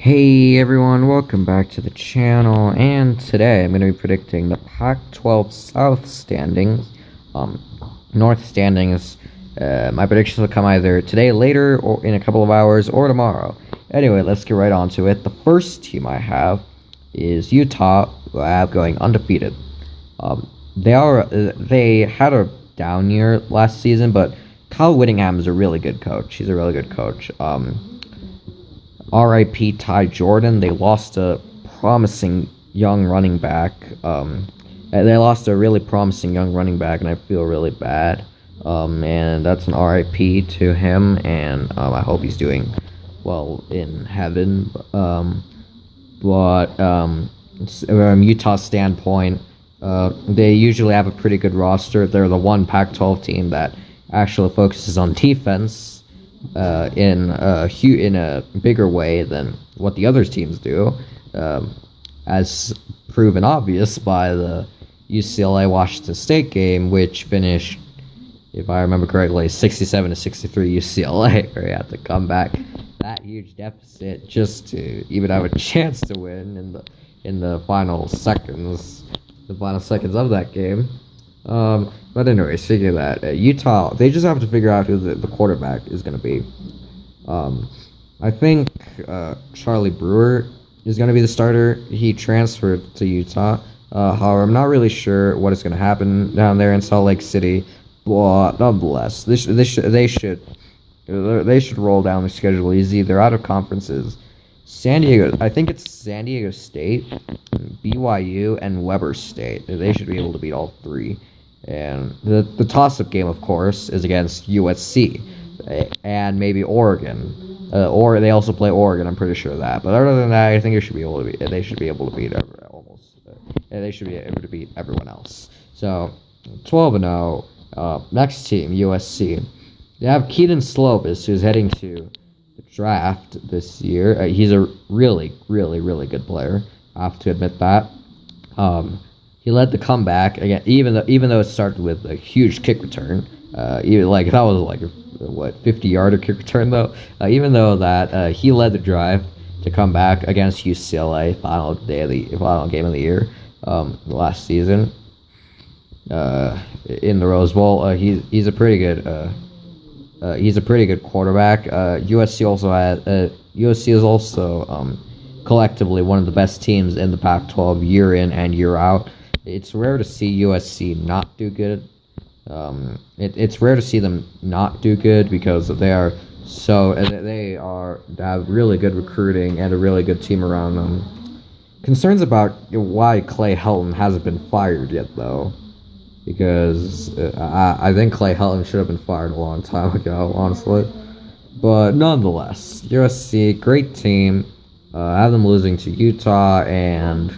Hey everyone, welcome back to the channel, and today I'm going to be predicting the Pac-12 South standings. North standings, my predictions will come either today, later, or in a couple of hours, or tomorrow. Anyway, let's get right on to it. The first team I have is Utah, who I have going undefeated. They had a down year last season, but Kyle Whittingham is a really good coach. He's a really good coach. R.I.P. Ty Jordan. They lost a promising young running back. They lost a really promising young running back, and I feel really bad. And that's an R.I.P. to him, and I hope he's doing well in heaven. Utah's standpoint, they usually have a pretty good roster. They're the one Pac-12 team that actually focuses on defense. In a bigger way than what the other teams do, as proven obvious by the UCLA-Washington State game, which finished, if I remember correctly, 67-63 UCLA, where you had to come back that huge deficit just to even have a chance to win in the final seconds of that game. But anyway, speaking of that, Utah, they just have to figure out who the quarterback is going to be. I think Charlie Brewer is going to be the starter. He transferred to Utah. However, I'm not really sure what is going to happen down there in Salt Lake City. But nonetheless, they should roll down the schedule easy. They're out of conferences. San Diego, I think it's San Diego State, BYU, and Weber State. They should be able to beat all three. And the toss-up game, of course, is against USC and maybe Oregon. Or they also play Oregon. I'm pretty sure of that. But other than that, I think they should be able to beat they should be able to beat everyone else. So 12-0. Next team, USC. They have Keaton Slovis, who's heading to the draft this year. He's a really, really, really good player. I have to admit that. He led the comeback again, even though it started with a huge kick return. That was like a 50-yarder kick return though. Even though that he led the drive to come back against UCLA, final game of the year, last season. In the Rose Bowl, he's a pretty good quarterback. USC is also collectively one of the best teams in the Pac-12 year in and year out. It's rare to see USC not do good. It's rare to see them not do good because they have really good recruiting and a really good team around them. Concerns about why Clay Helton hasn't been fired yet, though, because I think Clay Helton should have been fired a long time ago, honestly. But nonetheless, USC, great team. Have them losing to Utah, and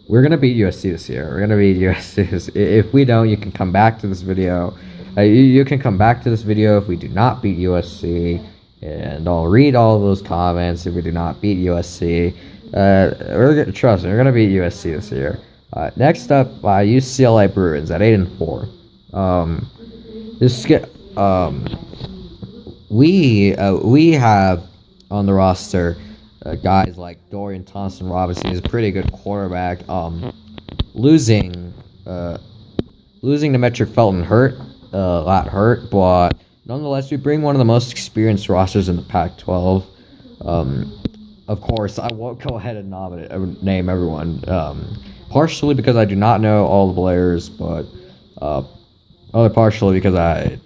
we're going to beat USC this year. If we don't, you can come back to this video. You can come back to this video if we do not beat USC, and I'll read all of those comments if we do not beat USC. Trust me, we're going to beat USC this year. Next up, UCLA Bruins at 8-4. We have on the roster guys like Dorian Thompson-Robinson. He's a pretty good quarterback. Losing Demetric Felton hurt, but nonetheless, we bring one of the most experienced rosters in the Pac-12. Of course, I won't go ahead and name everyone, partially because I do not know all the players, but partially because I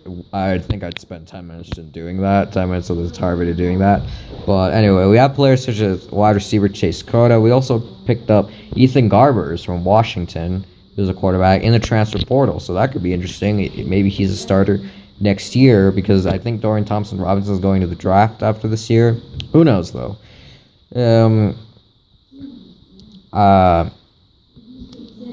think I'd spend 10 minutes of this entire video doing that. But anyway, we have players such as wide receiver Chase Cota. We also picked up Ethan Garbers from Washington, who's a quarterback, in the transfer portal. So that could be interesting. Maybe he's a starter next year, because I think Dorian Thompson-Robinson is going to the draft after this year. Who knows, though?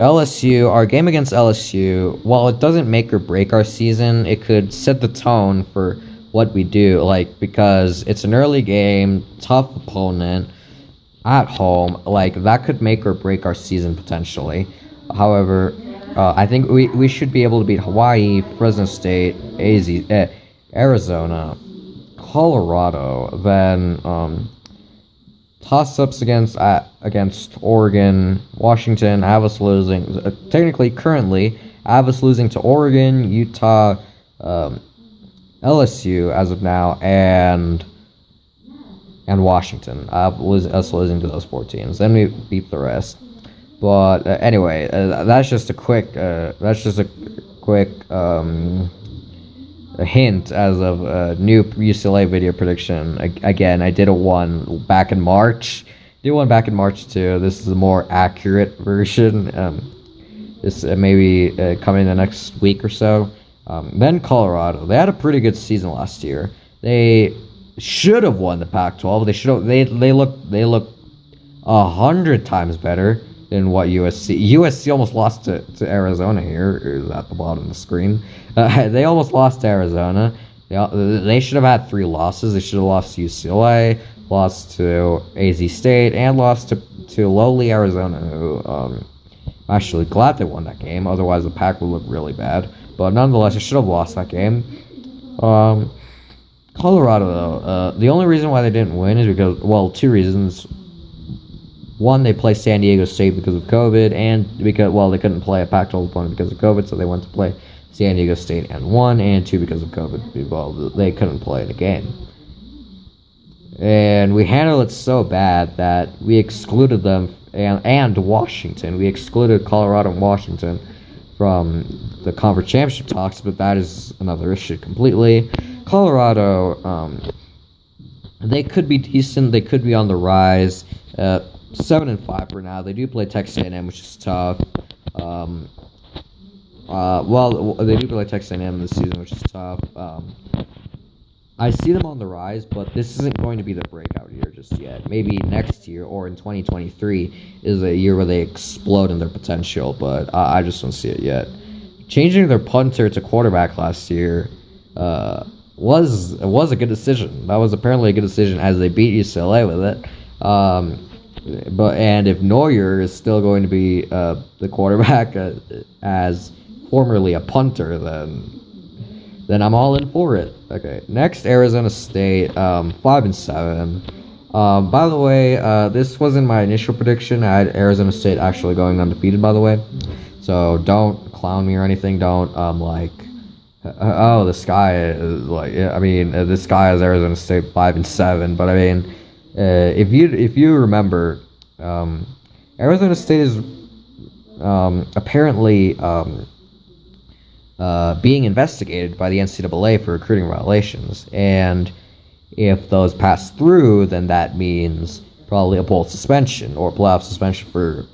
LSU, our game against LSU, while it doesn't make or break our season, it could set the tone for what we do, because it's an early game, tough opponent, at home, that could make or break our season potentially. However, I think we should be able to beat Hawaii, Fresno State, Arizona, Colorado, then toss-ups against Oregon, Washington. I have us losing. Technically, currently, I have us losing to Oregon, Utah, LSU as of now, and Washington. I have us losing to those 4 teams. Then we beat the rest. But anyway, that's just a quick. A hint as of a new UCLA video prediction. Again, I did one back in March. Did one back in March too. This is a more accurate version. This maybe coming in the next week or so. Then Colorado. They had a pretty good season last year. They should have won the Pac-12. They should have. They look 100 times better than what USC almost lost to Arizona here. Is at the bottom of the screen. They almost lost to Arizona. They should have had 3 losses. They should have lost to UCLA, lost to AZ State, and lost to lowly Arizona, who I'm actually glad they won that game. Otherwise, the Pac would look really bad. But nonetheless, they should have lost that game. Colorado, though, the only reason why they didn't win is because, well, 2 reasons. One, they play San Diego State because of COVID, and because, well, they couldn't play a Pac-12 opponent because of COVID, so they went to play San Diego State and 1, and 2 because of COVID. Well, they couldn't play the game. And we handled it so bad that we excluded them, and Washington. We excluded Colorado and Washington from the conference championship talks, but that is another issue completely. Colorado, they could be decent. They could be on the rise. 7-5 for now. They do play Texas A&M, which is tough. Well, they do play Texas A&M this season, which is tough. I see them on the rise, but this isn't going to be the breakout year just yet. Maybe next year or in 2023 is a year where they explode in their potential, but I just don't see it yet. Changing their punter to quarterback last year was a good decision. That was apparently a good decision as they beat UCLA with it. And if Neuer is still going to be the quarterback as formerly a punter, then I'm all in for it. Okay, next Arizona State, 5-7. By the way, this wasn't my initial prediction. I had Arizona State actually going undefeated. By the way, so don't clown me or anything. Don't oh, the sky is like. I mean, this guy is Arizona State 5-7. But I mean, if you remember, Arizona State is apparently being investigated by the NCAA for recruiting violations, and if those pass through, then that means probably a bowl suspension or playoff suspension for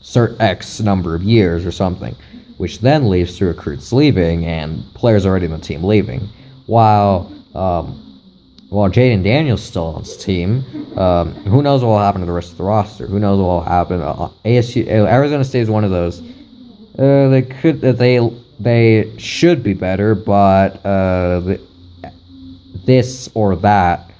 cert X number of years or something, which then leads to recruits leaving and players already in the team leaving. While Jaden Daniels still on his team, who knows what will happen to the rest of the roster? Who knows what will happen? Arizona State is one of those. They should be better, but this or that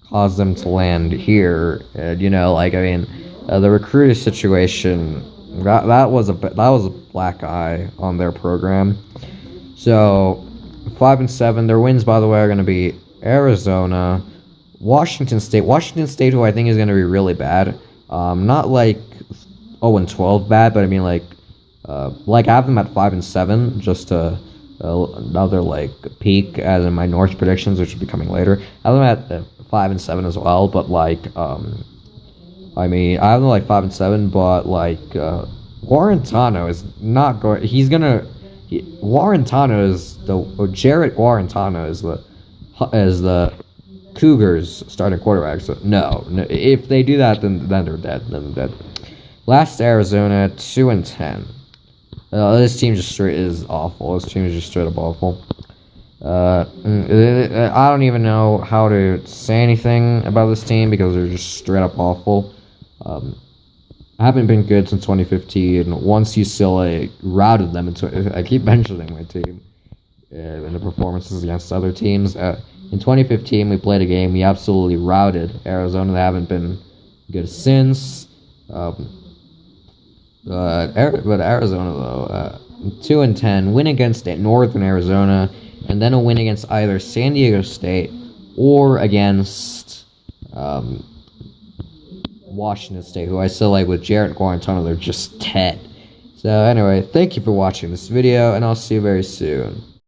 caused them to land here. The recruiter situation that was a black eye on their program. So 5-7. Their wins, by the way, are going to be Arizona, Washington State, who I think is going to be really bad. Not like 0-12 bad, but I mean like I have them at 5-7, just another peak as in my North predictions, which will be coming later. I have them at 5-7 as well, but I mean, I have them 5-7, but Guarantano is not going. He's gonna. Guarantano is Jarrett Guarantano is the Cougars starting quarterback. So no, if they do that, then they're dead. Then they're dead. Last Arizona, 2-10. This team just straight is awful. This team is just straight up awful. I don't even know how to say anything about this team because they're just straight up awful. Haven't been good since 2015. Once UCLA routed them into, I keep mentioning my team in the performances against other teams. In 2015, we played a game. We absolutely routed Arizona. They haven't been good since. But Arizona though, 2-10, win against Northern Arizona, and then a win against either San Diego State or against Washington State, who I still like with Jarrett Guarantano. They're just 10. So anyway, thank you for watching this video, and I'll see you very soon.